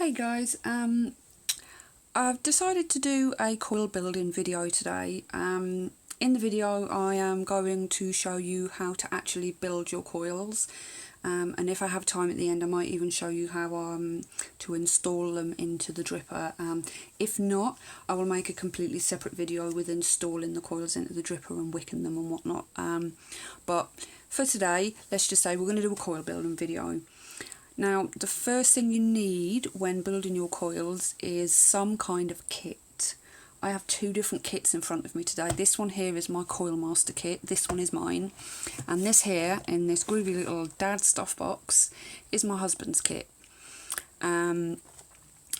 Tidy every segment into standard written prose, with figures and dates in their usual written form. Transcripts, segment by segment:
Hey guys, I've decided to do a coil building video today. In the video I am going to show you how to actually build your coils, and if I have time at the end I might even show you how to install them into the dripper. If not, I will make a completely separate video with installing the coils into the dripper and wicking them and whatnot. But for today, let's just say we're going to do a coil building video. Now, the first thing you need when building your coils is some kind of kit. I have two different kits in front of me today. This one here is my Coil Master kit, this one is mine, and this here, in this groovy little dad stuff box, is my husband's kit. It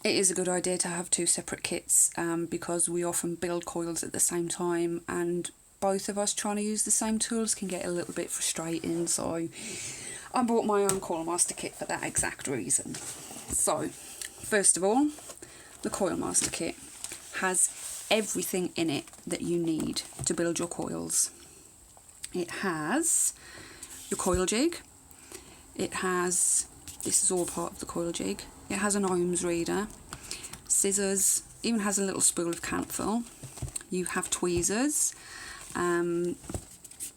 is a good idea to have two separate kits because we often build coils at the same time, and both of us trying to use the same tools can get a little bit frustrating, so I bought my own Coil Master kit for that exact reason. So, first of all, the Coil Master kit has everything in it that you need to build your coils. It has your coil jig, it has, this is all part of the coil jig, it has an ohms reader, scissors, even has a little spool of camphor, you have tweezers,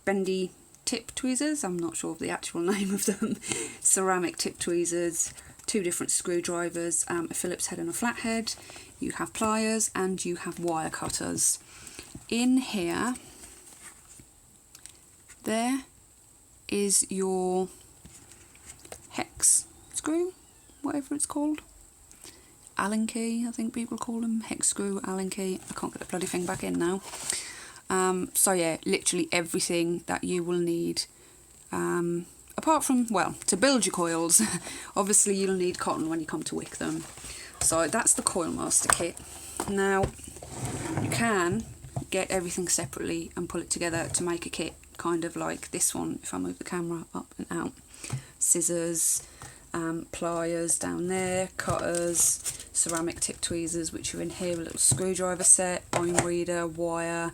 bendy tip tweezers, I'm not sure of the actual name of them, ceramic tip tweezers, two different screwdrivers, a Phillips head and a flathead, you have pliers, and you have wire cutters. In here, there is your hex screw, whatever it's called, Allen key I think people call them, hex screw, Allen key, I can't get the bloody thing back in now. So yeah, literally everything that you will need, apart from, well, to build your coils, obviously you'll need cotton when you come to wick them. So that's the Coil Master kit. Now, you can get everything separately and pull it together to make a kit, kind of like this one, if I move the camera up and out. Scissors, pliers down there, cutters, ceramic tip tweezers, which are in here, a little screwdriver set, ohms reader, wire,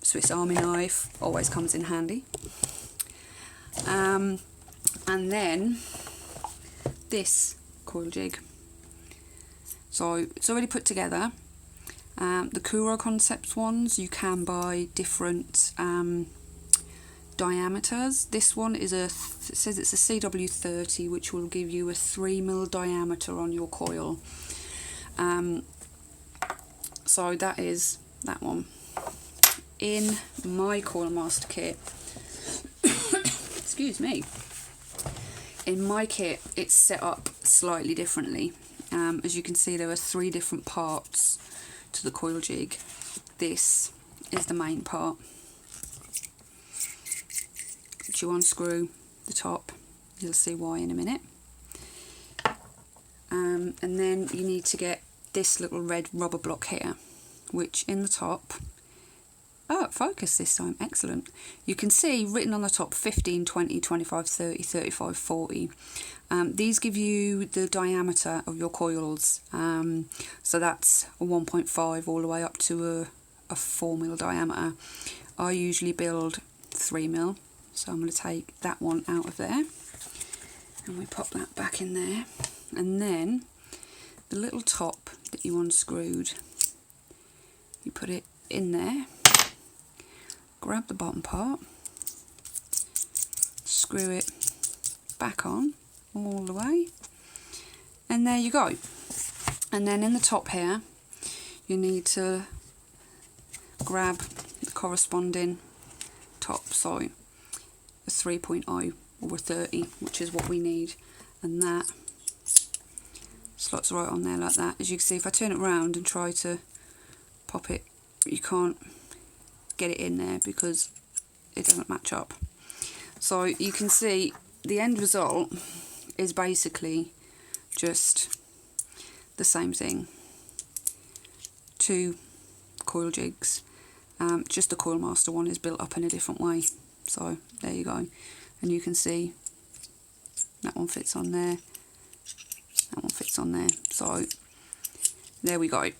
Swiss Army knife, always comes in handy. And then this coil jig. So it's already put together. The Kuro Concepts ones, you can buy different diameters. This one is it says it's a CW30, which will give you a 3mm diameter on your coil. So that is that one. In my Coil Master kit, excuse me, in my kit it's set up slightly differently. As you can see, there are three different parts to the coil jig. This is the main part, which you unscrew the top, you'll see why in a minute, and then you need to get this little red rubber block here, which in the top, oh, focus this time, excellent. You can see written on the top 15, 20, 25, 30, 35, 40. These give you the diameter of your coils, so that's a 1.5 all the way up to a 4mm diameter. I usually build 3mm, so I'm going to take that one out of there, and we pop that back in there, and then the little top that you unscrewed, you put it in there, grab the bottom part, screw it back on all the way, and there you go. And then in the top here you need to grab the corresponding top, so a 3.0 or a 30, which is what we need, and that slots right on there like that. As you can see, if I turn it around and try to pop it, you can't get it in there because it doesn't match up. So you can see the end result is basically just the same thing. Two coil jigs, just the Coil Master one is built up in a different way. So there you go, and you can see that one fits on there, that one fits on there, so there we go.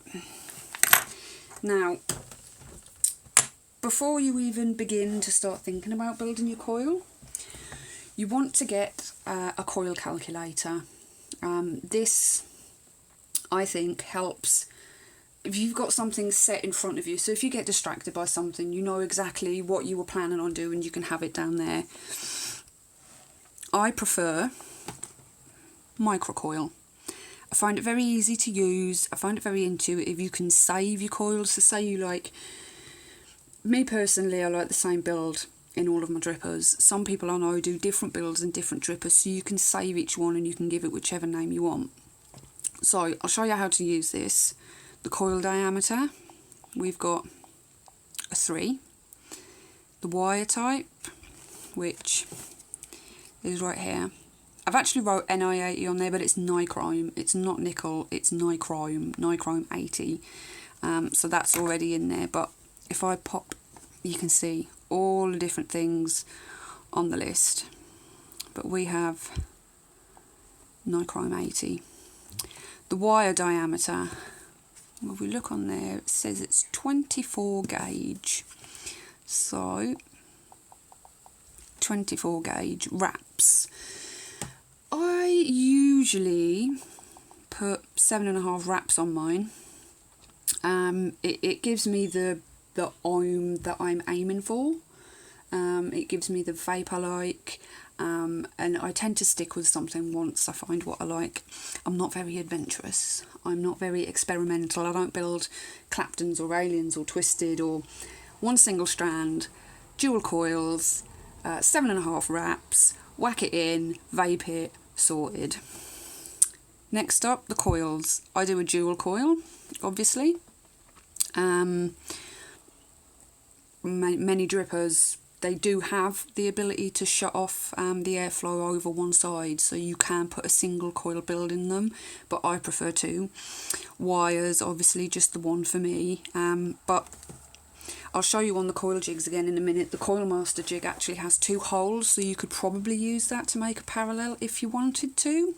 Now, before you even begin to start thinking about building your coil, you want to get a coil calculator. This I think helps if you've got something set in front of you. So if you get distracted by something, you know exactly what you were planning on doing, you can have it down there. I prefer microcoil. I find it very easy to use. I find it very intuitive. You can save your coils. So say you like, me personally, I like the same build in all of my drippers. Some people I know do different builds and different drippers, so you can save each one and you can give it whichever name you want. So I'll show you how to use this. The coil diameter, we've got a 3. The wire type, which is right here. I've actually wrote Ni80 on there, but it's nichrome. It's not nickel, it's nichrome 80. So that's already in there, but if I pop, you can see all the different things on the list. But we have nichrome 80. The wire diameter, well, if we look on there, it says it's 24 gauge. So 24 gauge wraps. I usually put 7.5 wraps on mine. It gives me the ohm that I'm aiming for. It gives me the vape I like, and I tend to stick with something once I find what I like. I'm not very adventurous. I'm not very experimental. I don't build Claptons or Aliens or Twisted or one single strand, dual coils, 7.5 wraps, whack it in, vape it, sorted. Next up, the coils. I do a dual coil, obviously. Many drippers, they do have the ability to shut off the airflow over one side, so you can put a single coil build in them, but I prefer 2. Wires, obviously just the one for me, but I'll show you on the coil jigs again in a minute. The Coil Master jig actually has 2 holes, so you could probably use that to make a parallel if you wanted to.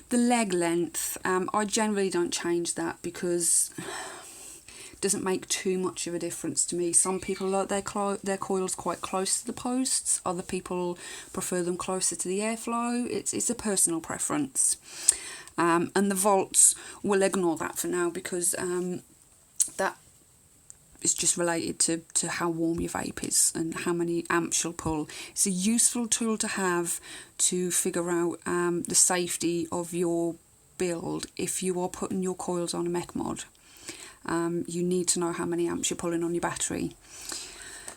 The leg length, I generally don't change that because it doesn't make too much of a difference to me. Some people like their coils quite close to the posts, other people prefer them closer to the airflow. It's a personal preference. And the volts, we'll ignore that for now because that is just related to how warm your vape is and how many amps you'll pull. It's a useful tool to have to figure out the safety of your build if you are putting your coils on a mech mod. You need to know how many amps you're pulling on your battery.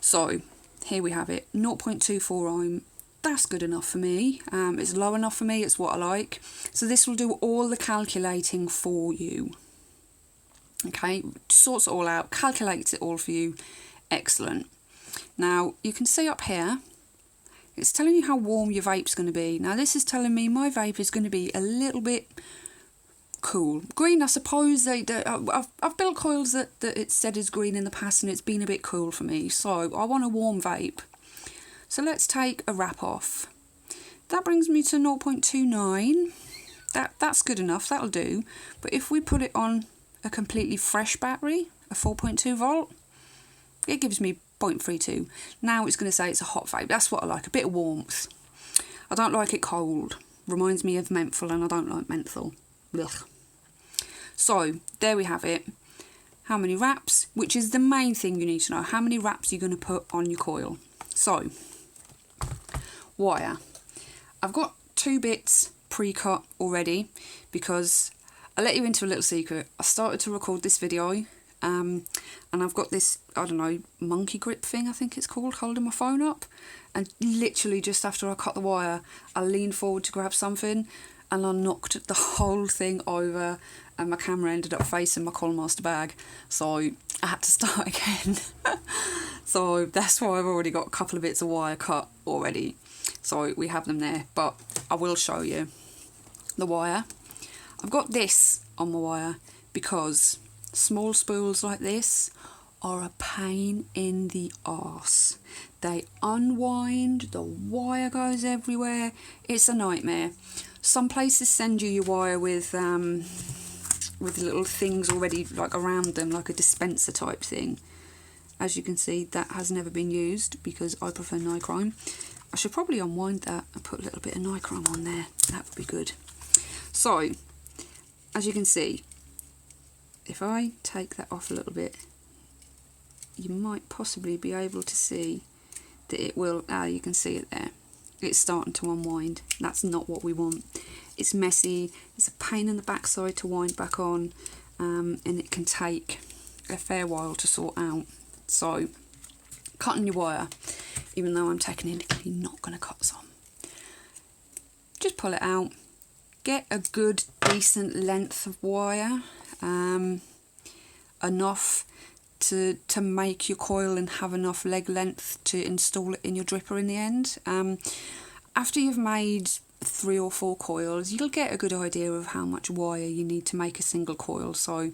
So here we have it, 0.24 ohm. That's good enough for me. It's low enough for me, it's what I like. So this will do all the calculating for you. Okay, sorts it all out, calculates it all for you. Excellent. Now you can see up here, it's telling you how warm your vape's going to be. Now this is telling me my vape is going to be a little bit cool. Green, I suppose. I've built coils that it said is green in the past and it's been a bit cool for me. So I want a warm vape. So let's take a wrap off. That brings me to 0.29. That's good enough, that'll do. But if we put it on a completely fresh battery, a 4.2 volt, it gives me 0.32. Now it's going to say it's a hot vape. That's what I like, a bit of warmth. I don't like it cold. Reminds me of menthol and I don't like menthol. Ugh. So there we have it. How many wraps, which is the main thing you need to know. How many wraps you're going to put on your coil. So, wire. I've got 2 bits pre-cut already because I'll let you into a little secret. I started to record this video and I've got this, I don't know, monkey grip thing I think it's called, holding my phone up, and literally just after I cut the wire I leaned forward to grab something and I knocked the whole thing over and my camera ended up facing my Coil Master bag, so I had to start again. So that's why I've already got a couple of bits of wire cut already, so we have them there, but I will show you the wire. I've got this on my wire because small spools like this are a pain in the arse. They unwind, the wire goes everywhere, it's a nightmare. Some places send you your wire with little things already like around them, like a dispenser type thing. As you can see, that has never been used because I prefer nichrome. I should probably unwind that and put a little bit of nichrome on there, that would be good. So, as you can see, if I take that off a little bit, you might possibly be able to see that it will, you can see it there. It's starting to unwind. That's not what we want. It's messy, it's a pain in the backside to wind back on, and it can take a fair while to sort out. So, cutting your wire, even though I'm technically not going to cut some. Just pull it out, get a good decent length of wire, enough to make your coil and have enough leg length to install it in your dripper in the end. After you've made 3 or 4 coils, you'll get a good idea of how much wire you need to make a single coil. So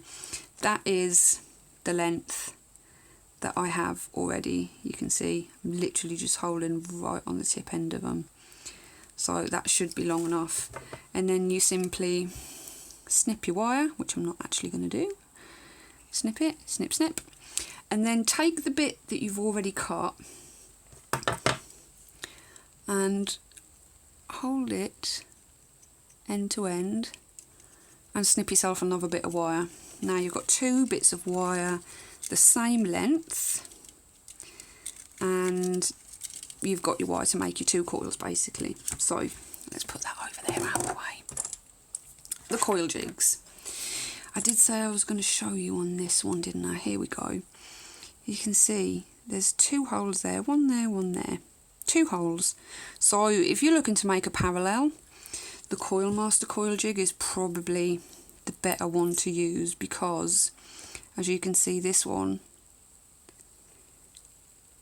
that is the length that I have already. You can see I'm literally just holding right on the tip end of them. So that should be long enough. And then you simply snip your wire, which I'm not actually going to do. Snip it, snip, snip. And then take the bit that you've already cut and hold it end to end and snip yourself another bit of wire. Now you've got 2 bits of wire the same length, and you've got your wire to make your 2 coils basically. So let's put that over there out of the way. The coil jigs. I did say I was going to show you on this one, didn't I? Here we go. You can see there's 2 holes there, one there, one there. 2 holes. So if you're looking to make a parallel, the Coil Master coil jig is probably the better one to use, because as you can see, this one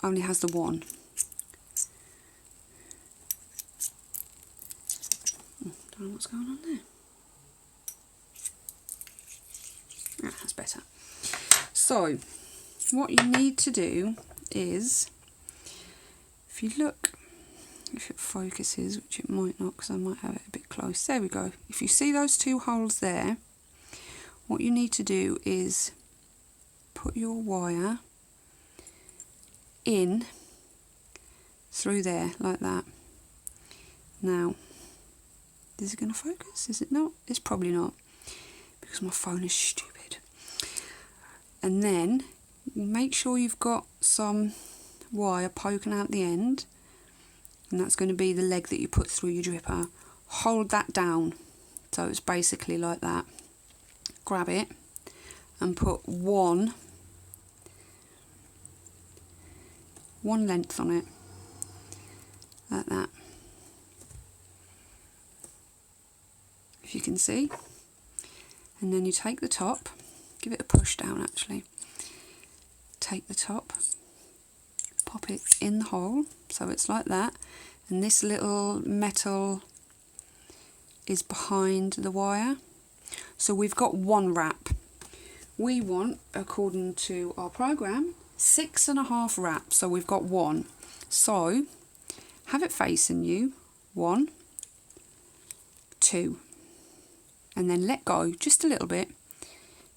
only has the one. Don't know what's going on there. That's better. So what you need to do is, if you look, if it focuses, which it might not because I might have it a bit close, there we go. If you see those 2 holes there, what you need to do is put your wire in through there like that. Now, is it going to focus? Is it not? It's probably not, because my phone is stupid. And then make sure you've got some wire poking out the end, and that's going to be the leg that you put through your dripper. Hold that down, so it's basically like that. Grab it and put one length on it, like that, if you can see. And then you take the top, give it a push down actually, take the top, pop it in the hole, so it's like that, and this little metal is behind the wire. So we've got 1 wrap. We want, according to our program, 6.5 wraps, so we've got 1. So have it facing you, 1, 2, and then let go just a little bit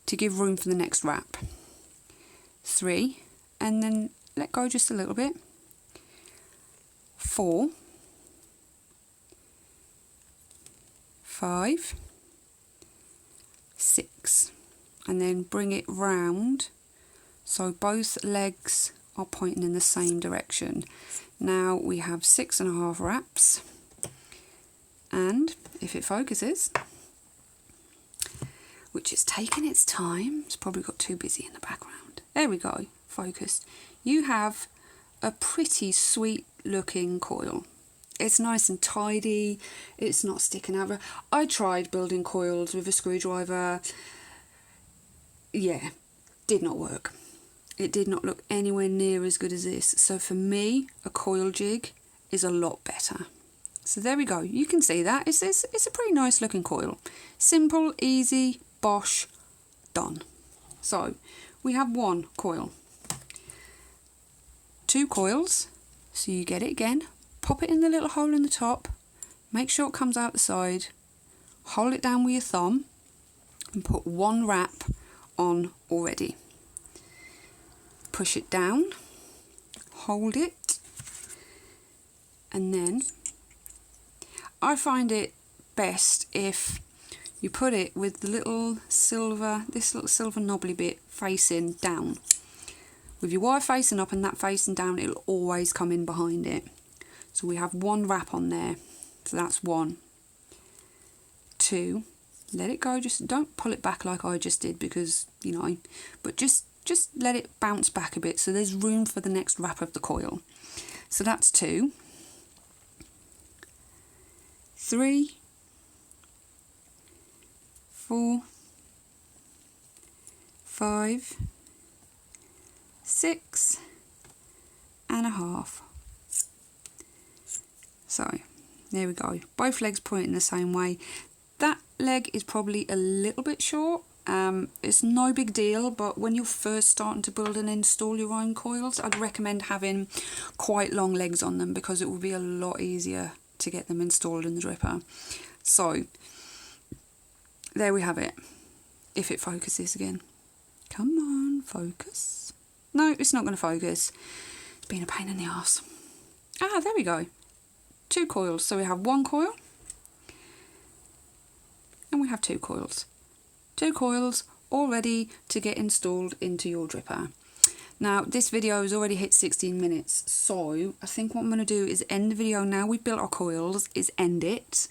to give room for the next wrap. 3, and then let go just a little bit. 4, 5, 6, and then bring it round so both legs are pointing in the same direction. Now we have 6.5 wraps, and if it focuses, which is taking its time, it's probably got too busy in the background. There we go, focused. You have a pretty sweet looking coil. It's nice and tidy, it's not sticking out. I tried building coils with a screwdriver. Yeah, did not work. It did not look anywhere near as good as this. So for me, a coil jig is a lot better. So there we go, you can see that. It's a pretty nice looking coil. Simple, easy, bosh, done. So we have 1 coil. 2 coils, so you get it again. Pop it in the little hole in the top, make sure it comes out the side, hold it down with your thumb and put 1 wrap on already. Push it down, hold it, and then I find it best if you put it with the little silver, this little silver knobbly bit facing down. With your wire facing up and that facing down, it'll always come in behind it. So we have one wrap on there. So that's 1, 2. Let it go, just don't pull it back like I just did because, you know, but just let it bounce back a bit so there's room for the next wrap of the coil. So that's 2, 3, 4, 5, 6 and a half. So there we go, both legs pointing the same way. That leg is probably a little bit short. It's no big deal, but when you're first starting to build and install your own coils, I'd recommend having quite long legs on them because it will be a lot easier to get them installed in the dripper. So there we have it. If it focuses again. Come on, focus. No, it's not going to focus. It's been a pain in the arse. Ah, there we go. 2 coils. So we have 1 coil and we have 2 coils. 2 coils all ready to get installed into your dripper. Now this video has already hit 16 minutes, so I think what I'm going to do is end the video now we've built our coils, is end it.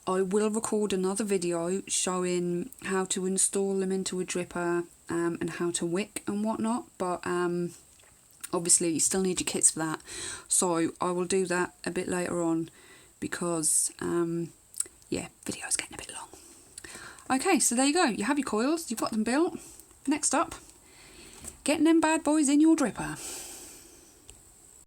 I will record another video showing how to install them into a dripper and how to wick and whatnot, but obviously you still need your kits for that, so I will do that a bit later on because yeah, video's getting a bit long. Okay, so there you go, you have your coils, you've got them built. Next up, getting them bad boys in your dripper.